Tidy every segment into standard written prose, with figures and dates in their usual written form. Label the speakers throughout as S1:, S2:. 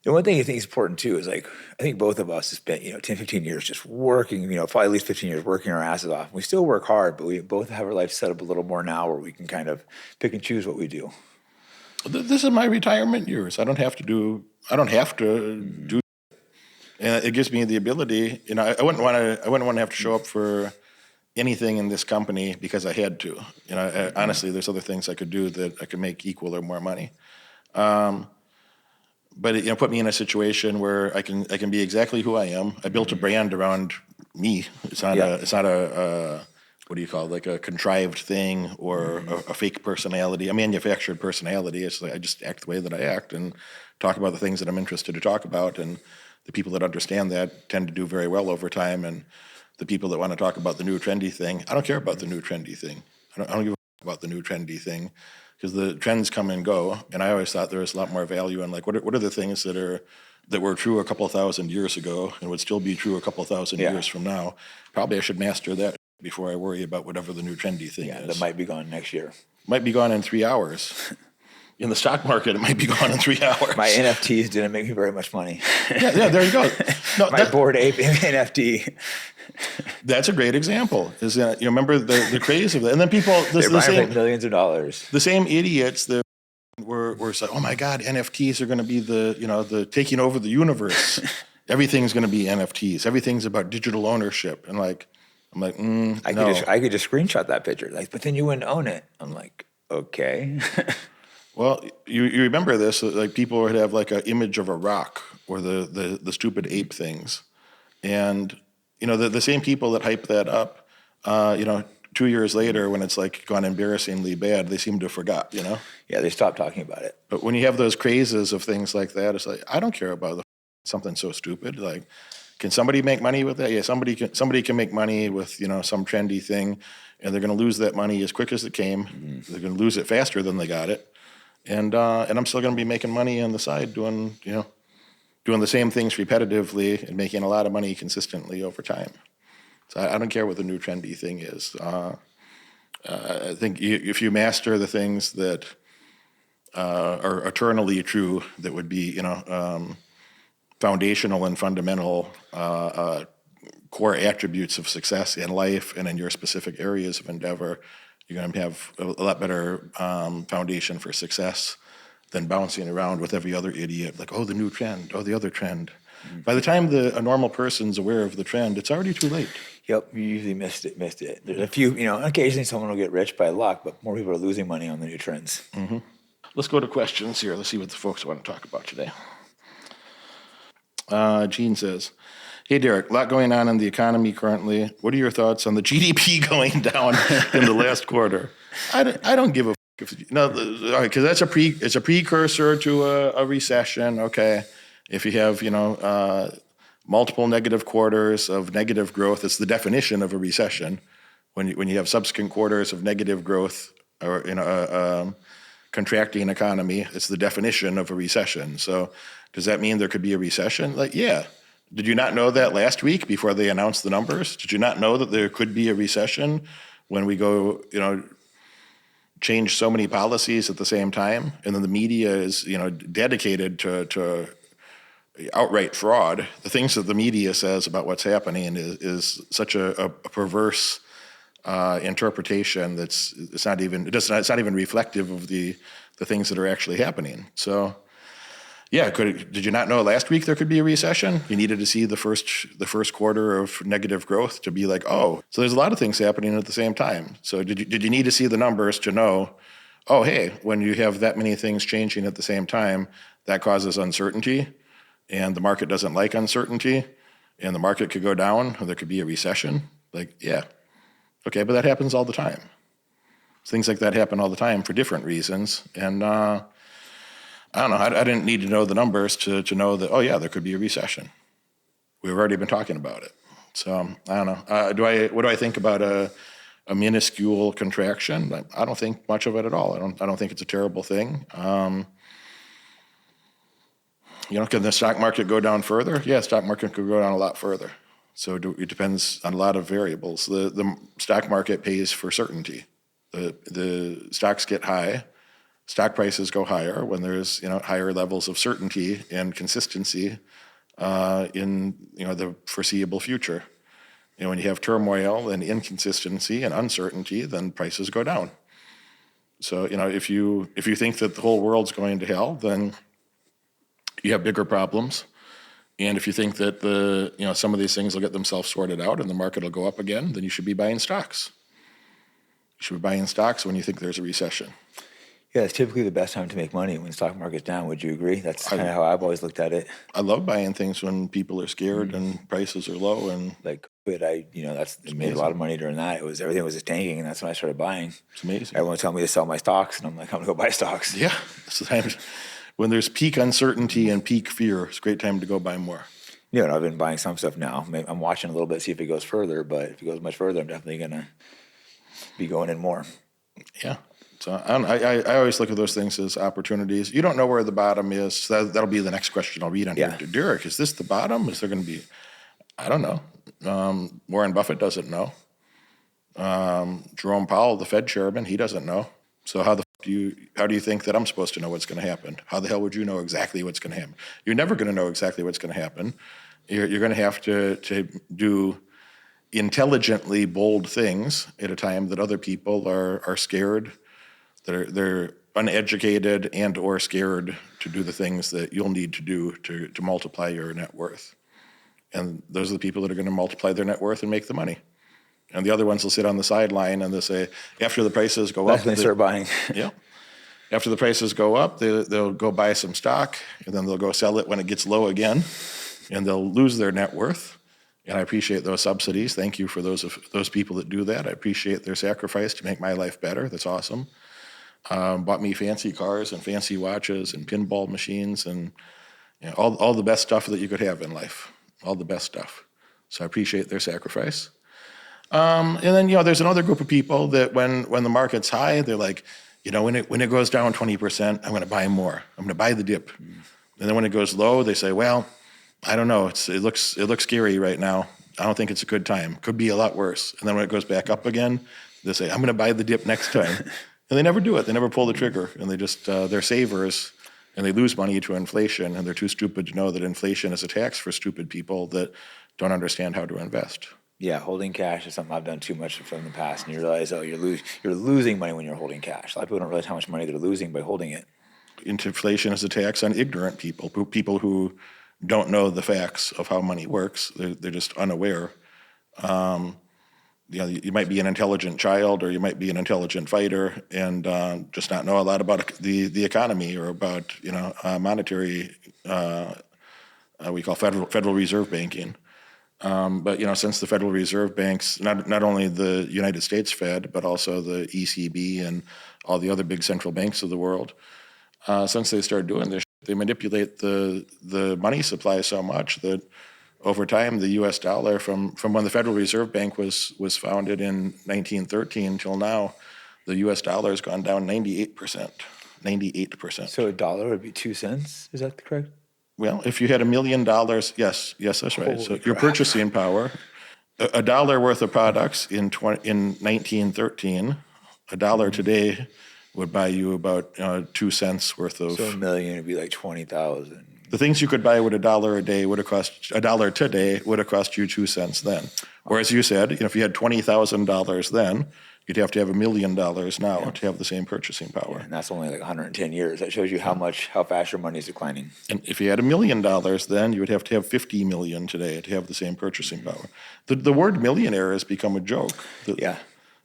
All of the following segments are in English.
S1: The one thing I think is important too is like, I think both of us have spent, 10, 15 years just working, probably at least 15 years working our asses off. We still work hard, but we both have our life set up a little more now where we can kind of pick and choose what we do.
S2: This is my retirement years. I don't have to do, and it gives me the ability, I wouldn't want to have to show up for anything in this company because I had to. Honestly, there's other things I could do that I could make equal or more money. But it put me in a situation where I can be exactly who I am. I built a brand around me. It's not a what do you call it, like a contrived thing or a fake personality, a manufactured personality. It's like I just act the way that I act and talk about the things that I'm interested to talk about. And the people that understand that tend to do very well over time. And the people that want to talk about the new trendy thing, I don't care about the new trendy thing. I don't give a fuck about the new trendy thing because the trends come and go. And I always thought there was a lot more value in like what are the things that were true a couple thousand years ago and would still be true a couple thousand years from now. Probably I should master that before I worry about whatever the new trendy thing is.
S1: That might be gone next year.
S2: Might be gone in 3 hours. In the stock market, it might be gone in 3 hours.
S1: My NFTs didn't make me very much money.
S2: Yeah, there you go. No,
S1: my Bored Ape NFT.
S2: That's a great example. Is that you remember the craze of that, and then people
S1: They're buying for millions of dollars.
S2: The same idiots that were like, oh my God, NFTs are going to be the taking over the universe. Everything's going to be NFTs. Everything's about digital ownership, and like. I'm like,
S1: I could just screenshot that picture. Like, but then you wouldn't own it. I'm like, okay.
S2: Well, you remember this? Like people would have like an image of a rock or the stupid ape things, and the same people that hype that up, 2 years later when it's like gone embarrassingly bad, they seem to have forgot.
S1: Yeah, they stopped talking about it.
S2: But when you have those crazes of things like that, it's like I don't care about something so stupid like. Can somebody make money with that? Yeah, somebody can make money with some trendy thing, and they're going to lose that money as quick as it came. Mm-hmm. They're going to lose it faster than they got it, and I'm still going to be making money on the side doing the same things repetitively and making a lot of money consistently over time. So I don't care what the new trendy thing is. I think if you master the things that are eternally true, that would be foundational and fundamental core attributes of success in life and in your specific areas of endeavor, you're going to have a lot better foundation for success than bouncing around with every other idiot, like, oh, the new trend, oh, the other trend. Mm-hmm. By the time a normal person's aware of the trend, it's already too late.
S1: Yep, you usually missed it. There's a few, occasionally someone will get rich by luck, but more people are losing money on the new trends.
S2: Mm-hmm. Let's go to questions here. Let's see what the folks want to talk about today. Gene says, hey, Derek, a lot going on in the economy currently. What are your thoughts on the GDP going down in the last quarter? I don't give a because that's it's a precursor to a recession. Okay, if you have multiple negative quarters of negative growth, it's the definition of a recession. When you have subsequent quarters of negative growth or contracting economy, it's the definition of a recession. So does that mean there could be a recession? Like, yeah. Did you not know that last week before they announced the numbers? Did you not know that there could be a recession when we go, change so many policies at the same time? And then the media is, dedicated to outright fraud. The things that the media says about what's happening is such a perverse interpretation it's not even reflective of the things that are actually happening. So, yeah, did you not know last week there could be a recession? You needed to see the first quarter of negative growth to be like, oh, so there's a lot of things happening at the same time. So did you need to see the numbers to know, oh, hey, when you have that many things changing at the same time, that causes uncertainty, and the market doesn't like uncertainty, and the market could go down, or there could be a recession? Like, yeah. Okay, but that happens all the time. Things like that happen all the time for different reasons. And I don't know, I didn't need to know the numbers to know that, oh yeah, there could be a recession. We've already been talking about it. So I don't know. What do I think about a minuscule contraction? I don't think much of it at all. I don't think it's a terrible thing. Can the stock market go down further? Yeah, stock market could go down a lot further. So it depends on a lot of variables. The stock market pays for certainty. The stocks get high stock prices go higher when there's, higher levels of certainty and consistency in, the foreseeable future. When you have turmoil and inconsistency and uncertainty, then prices go down. So, if you think that the whole world's going to hell, then you have bigger problems. And if you think that some of these things will get themselves sorted out and the market will go up again, then you should be buying stocks. You should be buying stocks when you think there's a recession.
S1: Yeah, it's typically the best time to make money when the stock market's down. Would you agree? That's kind of how I've always looked at it.
S2: I love buying things when people are scared and prices are low. And
S1: like COVID, I made a lot of money during that. Everything was just tanking, and that's when I started buying.
S2: It's amazing.
S1: Everyone told me to sell my stocks, and I'm like, I'm gonna go buy stocks.
S2: Yeah, it's the time when there's peak uncertainty and peak fear. It's a great time to go buy more.
S1: I've been buying some stuff now. I'm watching a little bit, see if it goes further. But if it goes much further, I'm definitely gonna be going in more.
S2: Yeah. So I always look at those things as opportunities. You don't know where the bottom is. So that'll be the next question I'll read on here. Derek, is this the bottom? Is there going to be? I don't know. Warren Buffett doesn't know. Jerome Powell, the Fed chairman, he doesn't know. So how do you think that I'm supposed to know what's going to happen? How the hell would you know exactly what's going to happen? You're never going to know exactly what's going to happen. You're going to have to do intelligently bold things at a time that other people are scared. They're uneducated and or scared to do the things that you'll need to do to multiply your net worth. And those are the people that are going to multiply their net worth and make the money. And the other ones will sit on the sideline and they'll say, after the prices go up,
S1: they start buying.
S2: Yeah. After the prices go up, they'll go buy some stock, and then they'll go sell it when it gets low again, and they'll lose their net worth. And I appreciate those subsidies. Thank you for those people that do that. I appreciate their sacrifice to make my life better. That's awesome. Bought me fancy cars and fancy watches and pinball machines and all the best stuff that you could have in life. All the best stuff. So I appreciate their sacrifice. And then there's another group of people that when the market's high, they're like, when it goes down 20%, I'm going to buy more. I'm going to buy the dip. And then when it goes low, they say, well, I don't know. It looks scary right now. I don't think it's a good time. Could be a lot worse. And then when it goes back up again, they say, I'm going to buy the dip next time. And they never do it. They never pull the trigger. And they just, they're savers, and they lose money to inflation. And they're too stupid to know that inflation is a tax for stupid people that don't understand how to invest.
S1: Yeah, holding cash is something I've done too much from the past. And you realize, you're losing money when you're holding cash. A lot of people don't realize how much money they're losing by holding it.
S2: Inflation is a tax on ignorant people who don't know the facts of how money works. They're just unaware. You might be an intelligent child, or you might be an intelligent fighter, and just not know a lot about the economy or about monetary. We call Federal Reserve banking. But since the Federal Reserve banks, not only the United States Fed, but also the ECB and all the other big central banks of the world, since they started doing this, they manipulate the money supply so much that over time, the U.S. dollar, from when the Federal Reserve Bank was founded in 1913 till now, the U.S. dollar has gone down 98%. 98%.
S1: So $1 would be 2 cents? Is that correct?
S2: Well, if you had $1 million, yes, that's right. So your purchasing power, a dollar worth of products in 1913, $1 today would buy you about 2 cents worth of.
S1: So $1 million would be like 20,000.
S2: The things you could buy with $1 a day would have cost $1 today would have cost you 2 cents then. Or as you said, if you had $20,000 then, you'd have to have $1 million now to have the same purchasing power.
S1: Yeah, and that's only like 110 years. That shows you how fast your money is declining.
S2: And if you had $1 million then, you would have to have 50 million today to have the same purchasing power. The word millionaire has become a joke.
S1: Yeah.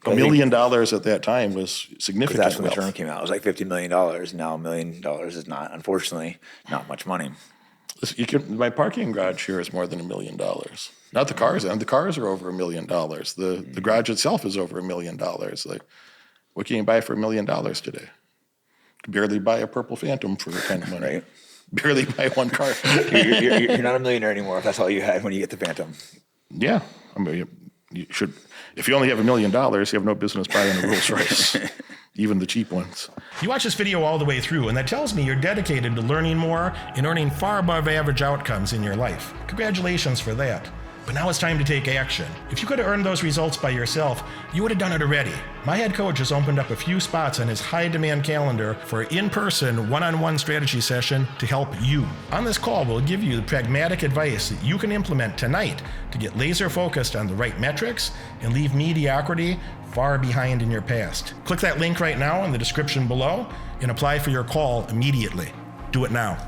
S2: $1 million at that time was significant.
S1: That's when the term came out. It was like $50 million. Now $1 million is not, unfortunately, not much money.
S2: My parking garage here is more than $1 million. Not the cars. And the cars are over $1 million. The garage itself is over $1 million. Like, what can you buy for $1 million today? You can barely buy a purple Phantom for that kind of money. Right. Barely buy one car.
S1: You're not a millionaire anymore if that's all you had when you get the Phantom.
S2: Yeah, I mean, you should. If you only have $1 million, you have no business buying a Rolls Royce, even the cheap ones.
S3: You watch this video all the way through, and that tells me you're dedicated to learning more and earning far above average outcomes in your life. Congratulations for that. but now it's time to take action. If you could have earned those results by yourself, you would have done it already. My head coach has opened up a few spots on his high-demand calendar for an in-person, one-on-one strategy session to help you. On this call, we'll give you the pragmatic advice that you can implement tonight to get laser-focused on the right metrics and leave mediocrity far behind in your past. Click that link right now in the description below and apply for your call immediately. Do it now.